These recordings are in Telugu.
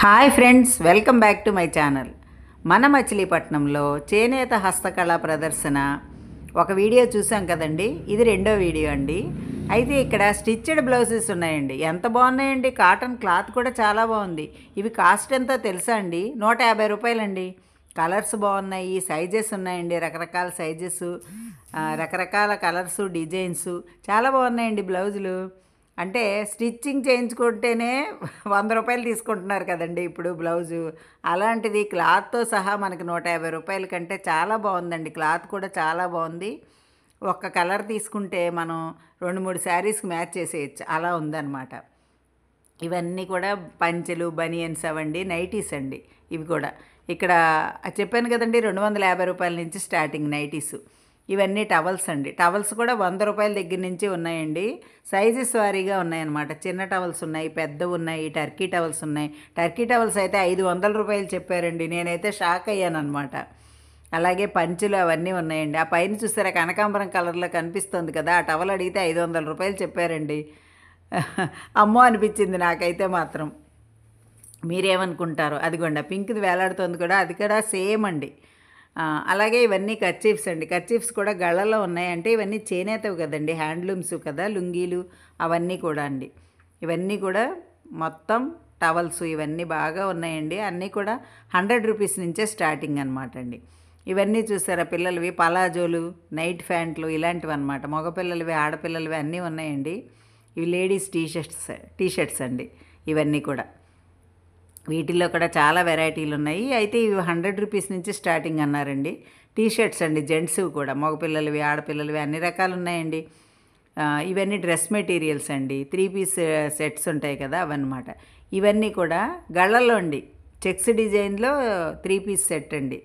Hi friends, welcome back to my channel. మన మచిలీపట్నంలో చేనేత హస్తకళా ప్రదర్శన ఒక వీడియో చూసాం కదండి. ఇది రెండో వీడియో అండి. అయితే ఇక్కడ స్టిచ్డ్ బ్లౌజెస్ ఉన్నాయండి. ఎంత బాగున్నాయండి. కాటన్ క్లాత్ కూడా చాలా బాగుంది. ఇవి కాస్ట్ ఎంతో తెలుసా అండి? 150 రూపాయలండి. కలర్స్ బాగున్నాయి, సైజెస్ ఉన్నాయండి, రకరకాల సైజెస్, రకరకాల కలర్స్, డిజైన్స్ చాలా బాగున్నాయండి బ్లౌజులు. అంటే స్టిచ్చింగ్ చేయించుకుంటేనే 100 రూపాయలు తీసుకుంటున్నారు కదండి ఇప్పుడు బ్లౌజు. అలాంటిది క్లాత్తో సహా మనకి 150 రూపాయల కంటే చాలా బాగుందండి. క్లాత్ కూడా చాలా బాగుంది. ఒక్క కలర్ తీసుకుంటే మనం 2-3 శారీస్కి మ్యాచ్ చేసేయచ్చు, అలా ఉందన్నమాట. ఇవన్నీ కూడా పంచెలు, బనియన్స్ అవండి, నైటీస్ అండి. ఇవి కూడా ఇక్కడ చెప్పాను కదండి, 250 రూపాయల నుంచి స్టార్టింగ్ నైటీసు. ఇవన్నీ టవల్స్ అండి. టవల్స్ కూడా 100 రూపాయల దగ్గర నుంచి ఉన్నాయండి. సైజెస్ వారీగా ఉన్నాయన్నమాట. చిన్న టవల్స్ ఉన్నాయి, పెద్దవి ఉన్నాయి, టర్కీ టవల్స్ ఉన్నాయి. టర్కీ టవల్స్ అయితే 500 రూపాయలు చెప్పారండి. నేనైతే షాక్ అయ్యాను అనమాట. అలాగే పంచులు అవన్నీ ఉన్నాయండి. ఆ పైన చూస్తారా కనకాంబరం కలర్లో కనిపిస్తుంది కదా, ఆ టవల్ అడిగితే 500 రూపాయలు చెప్పారండి. అమ్మో అనిపించింది నాకైతే మాత్రం. మీరేమనుకుంటారో. అదిగోండి పింక్ది వేలాడుతుంది కూడా, అది కూడా సేమ్ అండి. అలాగే ఇవన్నీ కర్చీఫ్స్ అండి. కర్చీఫ్స్ కూడా గళ్ళలో ఉన్నాయి. అంటే ఇవన్నీ చేనేతవి కదండి, హ్యాండ్లూమ్స్ కదా, లుంగీలు అవన్నీ కూడా అండి. ఇవన్నీ కూడా మొత్తం టవల్స్ ఇవన్నీ బాగా ఉన్నాయండి. అన్నీ కూడా 100 రూపీస్ నుంచే స్టార్టింగ్ అనమాట అండి. ఇవన్నీ చూసారా పిల్లలవి, పలాజోలు, నైట్ ప్యాంట్లు ఇలాంటివి అనమాట. మగపిల్లలవి, ఆడపిల్లలవి అన్నీ ఉన్నాయండి. ఇవి లేడీస్ టీషర్ట్స్ అండి. ఇవన్నీ కూడా వీటిల్లో కూడా చాలా వెరైటీలు ఉన్నాయి. అయితే ఇవి 100 రూపీస్ నుంచి స్టార్టింగ్ అన్నారండి. టీషర్ట్స్ అండి, జెంట్స్ కూడా, మగపిల్లలవి, ఆడపిల్లలవి అన్ని రకాలు ఉన్నాయండి. ఇవన్నీ డ్రెస్ మెటీరియల్స్ అండి. 3 పీస్ సెట్స్ ఉంటాయి కదా, అవన్నమాట. ఇవన్నీ కూడా గళ్ళల్లో అండి, చెక్స్ డిజైన్లో 3 పీస్ సెట్ అండి.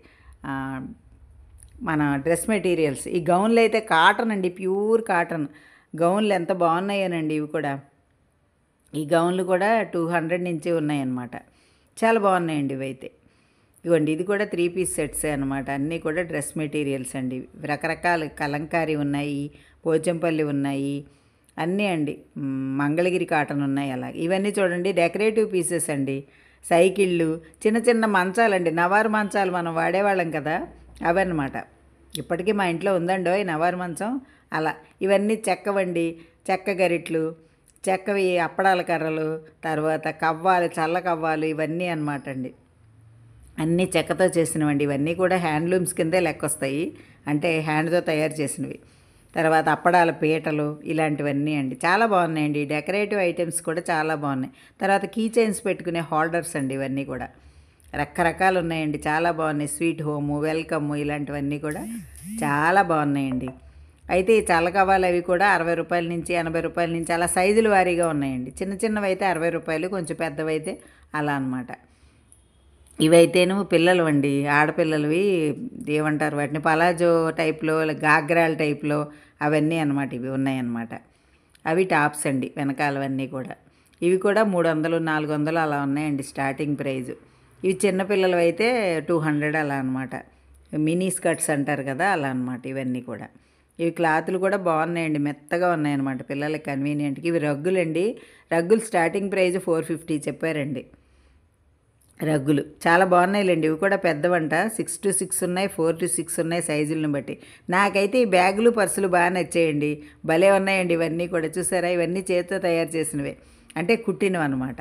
మన డ్రెస్ మెటీరియల్స్. ఈ గౌన్లు అయితే కాటన్ అండి, ప్యూర్ కాటన్ గౌన్లు ఎంత బాగున్నాయోనండి. ఇవి కూడా, ఈ గౌన్లు కూడా 200 నుంచి ఉన్నాయన్నమాట. చాలా బాగున్నాయండి ఇవైతే. ఇవ్వండి, ఇది కూడా 3 పీస్ సెట్సే అనమాట. అన్నీ కూడా డ్రెస్ మెటీరియల్స్ అండి. రకరకాల కలంకారీ ఉన్నాయి, పోచంపల్లి ఉన్నాయి, అన్నీ అండి. మంగళగిరి కాటన్ ఉన్నాయి. అలాగే ఇవన్నీ చూడండి, డెకరేటివ్ పీసెస్ అండి. సైకిళ్ళు, చిన్న చిన్న మంచాలండి, నవారు మంచాలు మనం వాడేవాళ్ళం కదా, అవన్నమాట. ఇప్పటికీ మా ఇంట్లో ఉందండి నవారు మంచం. అలా ఇవన్నీ చెక్కవండి, చెక్క గరిట్లు, చెక్కవి అప్పడాల కర్రలు, తర్వాత కవ్వాలు, చల్ల కవ్వాలు, ఇవన్నీ అనమాట అండి. అన్నీ చెక్కతో చేసినవండి. ఇవన్నీ కూడా హ్యాండ్లూమ్స్ కిందే లెక్కొస్తాయి, అంటే హ్యాండ్తో తయారు చేసినవి. తర్వాత అప్పడాల పీటలు, ఇలాంటివన్నీ అండి. చాలా బాగున్నాయండి. డెకరేటివ్ ఐటమ్స్ కూడా చాలా బాగున్నాయి. తర్వాత కీ చైన్స్ పెట్టుకునే హోల్డర్స్ అండి. ఇవన్నీ కూడా రకరకాలు ఉన్నాయండి, చాలా బాగున్నాయి. స్వీట్ హోము, వెల్కమ్, ఇలాంటివన్నీ కూడా చాలా బాగున్నాయండి. అయితే ఈ చల్లకవ్వాలి అవి కూడా 60 రూపాయల నుంచి 80 రూపాయల నుంచి అలా సైజుల వారీగా ఉన్నాయండి. చిన్న చిన్నవి అయితే 60 రూపాయలు, కొంచెం పెద్దవైతే అలా అనమాట. ఇవైతేను పిల్లలు అండి, ఆడపిల్లలవి ఏమంటారు వాటిని, పలాజో టైప్లో, గాగ్రాల టైప్లో అవన్నీ అనమాట. ఇవి ఉన్నాయన్నమాట. అవి టాప్స్ అండి, వెనకాలవన్నీ కూడా. ఇవి కూడా 300, 400 అలా ఉన్నాయండి స్టార్టింగ్ ప్రైజు. ఇవి చిన్నపిల్లలు అయితే 200 అలా అనమాట. మినీ స్కర్ట్స్ అంటారు కదా, అలా అనమాట. ఇవన్నీ కూడా ఇవి క్లాతులు కూడా బాగున్నాయండి, మెత్తగా ఉన్నాయన్నమాట, పిల్లలకి కన్వీనియంట్కి. ఇవి రగ్గులండి. రగ్గులు స్టార్టింగ్ ప్రైజ్ 450 చెప్పారండి. రగ్గులు చాలా బాగున్నాయిలేండి. ఇవి కూడా పెద్దవంట, 6 to 6 ఉన్నాయి, 4 to 6 ఉన్నాయి సైజులను బట్టి. నాకైతే ఈ బ్యాగులు, పర్సులు బాగా నచ్చేయండి, భలే ఉన్నాయండి. ఇవన్నీ కూడా చూసారా, ఇవన్నీ చేతితో తయారు చేసినవే, అంటే కుట్టినవి అనమాట.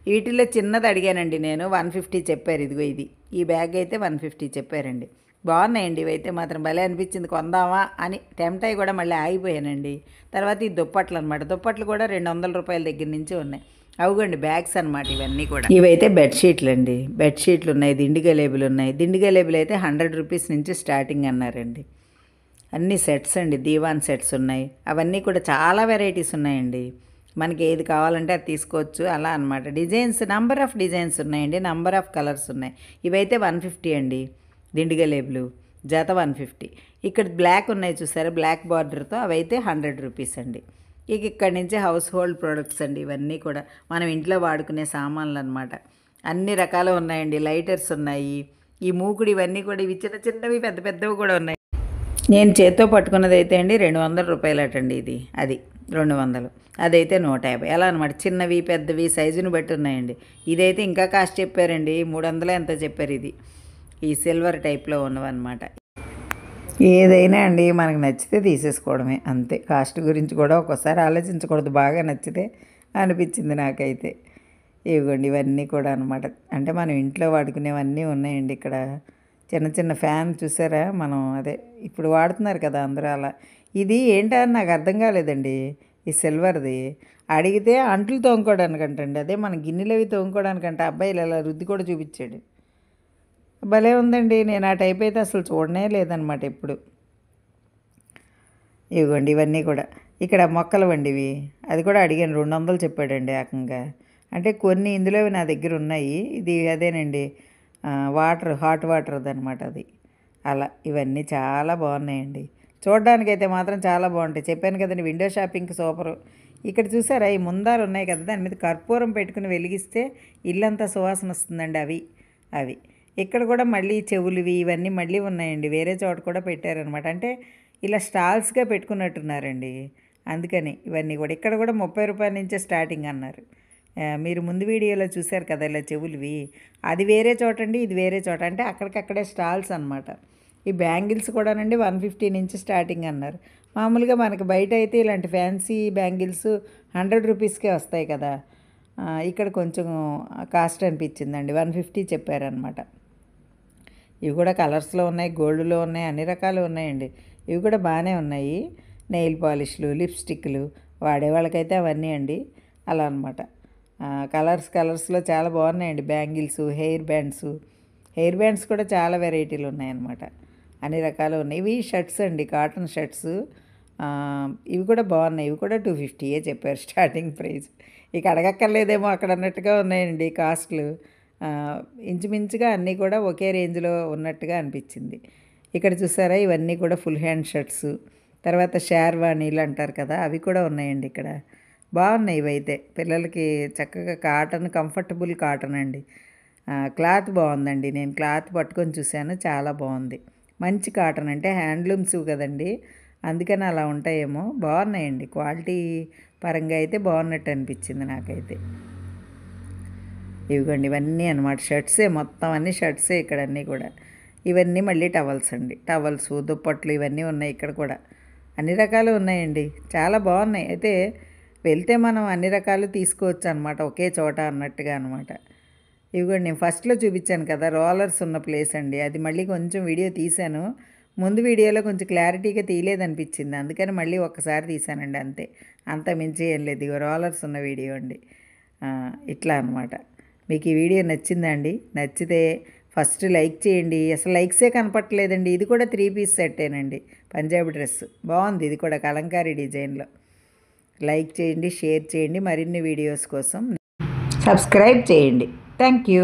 వీటిల్లో చిన్నది అడిగానండి నేను, 150 చెప్పారు. ఇదిగో ఇది, ఈ బ్యాగ్ అయితే 150 చెప్పారండి. బాగున్నాయండి ఇవైతే మాత్రం, భలే అనిపించింది, కొందామా అని టెంప్ట్ అయ్యి కూడా మళ్ళీ ఆగిపోయానండి. తర్వాత ఈ దుప్పట్లు అనమాట. దుప్పట్లు కూడా 200 రూపాయల దగ్గర నుంచి ఉన్నాయి. అవుగండి బ్యాగ్స్ అనమాట ఇవన్నీ కూడా. ఇవైతే బెడ్షీట్లు అండి. బెడ్షీట్లు ఉన్నాయి, దిండి గలేబులు ఉన్నాయి. దిండి గలేబులు అయితే 100 రూపీస్ నుంచి స్టార్టింగ్ అన్నారండి. అన్ని సెట్స్ అండి, దీవాన్ సెట్స్ ఉన్నాయి. అవన్నీ కూడా చాలా వెరైటీస్ ఉన్నాయండి. మనకి ఏది కావాలంటే అది తీసుకోవచ్చు, అలా అనమాట. డిజైన్స్, నంబర్ ఆఫ్ డిజైన్స్ ఉన్నాయండి, నంబర్ ఆఫ్ కలర్స్ ఉన్నాయి. ఇవైతే 150 అండి. దిండిగ లేబులు జత 150. ఇక్కడ బ్లాక్ ఉన్నాయి చూసారా, బ్లాక్ బార్డర్తో, అవైతే 100 రూపీస్ అండి. ఇక ఇక్కడి నుంచి హౌస్ హోల్డ్ ప్రొడక్ట్స్ అండి. ఇవన్నీ కూడా మనం ఇంట్లో వాడుకునే సామాన్లు అనమాట. అన్ని రకాలు ఉన్నాయండి. లైటర్స్ ఉన్నాయి, ఈ మూకుడు, ఇవన్నీ కూడా. ఇవి చిన్న చిన్నవి, పెద్ద పెద్దవి కూడా ఉన్నాయి. నేను చేత్తో పట్టుకున్నది అయితే అండి 200 రూపాయలటండి ఇది. అది 200. అదైతే 150 అలా అనమాట. చిన్నవి పెద్దవి సైజుని బట్టి ఉన్నాయండి. ఇదైతే ఇంకా కాస్ట్ చెప్పారండి, 300 ఎంతో చెప్పారు ఇది. ఈ సిల్వర్ టైప్లో ఉన్నవన్నమాట. ఏదైనా అండి మనకు నచ్చితే తీసేసుకోవడమే అంతే. కాస్ట్ గురించి కూడా ఒక్కోసారి ఆలోచించకూడదు, బాగా నచ్చితే అనిపించింది నాకైతే. ఇవ్వండి ఇవన్నీ కూడా అనమాట. అంటే మనం ఇంట్లో వాడుకునేవన్నీ ఉన్నాయండి ఇక్కడ. చిన్న చిన్న ఫ్యాన్ చూసారా, మనం అదే ఇప్పుడు వాడుతున్నారు కదా అందరూ అలా. ఇది ఏంటా అని నాకు అర్థం కాలేదండి, ఈ సిల్వర్ది. అడిగితే అంట్లు తోముకోవడానికంటండి, అదే మన గిన్నెలు అవి తోముకోవడానికంట. అబ్బాయిలు ఇలా రుద్ది కూడా చూపించాడు. భలే ఉందండి. నేను ఆ టైప్ అయితే అసలు చూడనే లేదనమాట ఎప్పుడు. ఇవ్వండి ఇవన్నీ కూడా ఇక్కడ మొక్కలు వండివి. అది కూడా అడిగాను, 200 చెప్పాడండి ఏకంగా. అంటే కొన్ని ఇందులో నా దగ్గర ఉన్నాయి. ఇది అదేనండి వాటర్, హాట్ వాటర్ది అనమాట అది. అలా ఇవన్నీ చాలా బాగున్నాయండి. చూడడానికైతే మాత్రం చాలా బాగుంటాయి. చెప్పాను కదండి విండో షాపింగ్కి సూపరు. ఇక్కడ చూసారా ఈ ముందాలు ఉన్నాయి కదా, దాని మీద కర్పూరం పెట్టుకుని వెలిగిస్తే ఇల్లంతా సువాసన వస్తుందండి. అవి ఇక్కడ కూడా మళ్ళీ చెవులువి ఇవన్నీ మళ్ళీ ఉన్నాయండి. వేరే చోట కూడా పెట్టారనమాట. అంటే ఇలా స్టాల్స్గా పెట్టుకున్నట్టున్నారండి. అందుకని ఇవన్నీ కూడా ఇక్కడ కూడా 30 రూపాయల నుంచే స్టార్టింగ్ అన్నారు. మీరు ముందు వీడియోలో చూశారు కదా ఇలా చెవులువి, అది వేరే చోట అండి, ఇది వేరే చోట. అంటే అక్కడికక్కడే స్టాల్స్ అనమాట. ఈ బ్యాంగిల్స్ కూడానండి 150 నుంచి స్టార్టింగ్ అన్నారు. మామూలుగా మనకి బయట అయితే ఇలాంటి ఫ్యాన్సీ బ్యాంగిల్స్ 100 రూపీస్కే వస్తాయి కదా. ఇక్కడ కొంచెం కాస్ట్ అనిపించిందండి, 150 చెప్పారనమాట. ఇవి కూడా కలర్స్లో ఉన్నాయి, గోల్డ్లో ఉన్నాయి, అన్ని రకాలు ఉన్నాయండి. ఇవి కూడా బాగానే ఉన్నాయి. నెయిల్ పాలిష్లు, లిప్స్టిక్లు వాడేవాళ్ళకైతే అవన్నీ అండి. అలా అనమాట. కలర్స్లో చాలా బాగున్నాయండి. బ్యాంగిల్స్, హెయిర్ బ్యాండ్స్ కూడా చాలా వెరైటీలు ఉన్నాయన్నమాట. అన్ని రకాలు ఉన్నాయి. ఇవి షర్ట్స్ అండి, కాటన్ షర్ట్స్. ఇవి కూడా బాగున్నాయి. ఇవి కూడా 250 చెప్పారు స్టార్టింగ్ ప్రైస్. ఇక అడగక్కర్లేదేమో అక్కడ అన్నట్టుగా ఉన్నాయండి కాస్ట్లు. ఇంచుమించుగా అన్నీ కూడా ఒకే రేంజ్లో ఉన్నట్టుగా అనిపించింది. ఇక్కడ చూసారా ఇవన్నీ కూడా ఫుల్ హ్యాండ్ షర్ట్స్, తర్వాత షేర్వాణీలు అంటారు కదా, అవి కూడా ఉన్నాయండి ఇక్కడ. బాగున్నాయి ఇవైతే పిల్లలకి చక్కగా కాటన్, కంఫర్టబుల్ కాటన్ అండి. క్లాత్ బాగుందండి. నేను క్లాత్ పట్టుకొని చూశాను, చాలా బాగుంది. మంచి కాటన్, అంటే హ్యాండ్లూమ్స్ కదండి, అందుకని అలా ఉంటాయేమో. బాగున్నాయండి, క్వాలిటీ పరంగా అయితే బాగున్నట్టు అనిపించింది నాకైతే. ఇవిగోండి ఇవన్నీ అనమాట షర్ట్సే, మొత్తం అన్నీ షర్ట్సే ఇక్కడ అన్నీ కూడా. ఇవన్నీ మళ్ళీ టవల్స్ అండి, టవల్స్, దుప్పట్లు ఇవన్నీ ఉన్నాయి ఇక్కడ కూడా. అన్ని రకాలు ఉన్నాయండి, చాలా బాగున్నాయి. అయితే వెళ్తే మనం అన్ని రకాలు తీసుకోవచ్చు అనమాట, ఒకే చోట అన్నట్టుగా అనమాట. ఇవిగోండి నేను ఫస్ట్లో చూపించాను కదా రోలర్స్ ఉన్న ప్లేస్ అండి, అది మళ్ళీ కొంచెం వీడియో తీశాను. ముందు వీడియోలో కొంచెం క్లారిటీగా తీయలేదనిపించింది, అందుకని మళ్ళీ ఒక్కసారి తీశానండి అంతే. అంత మించి ఏం లేదు. ఇగో రోలర్స్ ఉన్న వీడియో అండి. ఇట్లా అనమాట. మీకు ఈ వీడియో నచ్చిందా అండి? నచ్చితే ఫస్ట్ లైక్ చేయండి. అసలు లైక్సే కనపట్టలేదండి. ఇది కూడా 3 పీస్ సెట్టేనండి, పంజాబీ డ్రెస్ బాగుంది. ఇది కూడా కలంకారీ డిజైన్లో. లైక్ చేయండి, షేర్ చేయండి. మరిన్ని వీడియోస్ కోసం సబ్స్క్రైబ్ చేయండి. Thank you.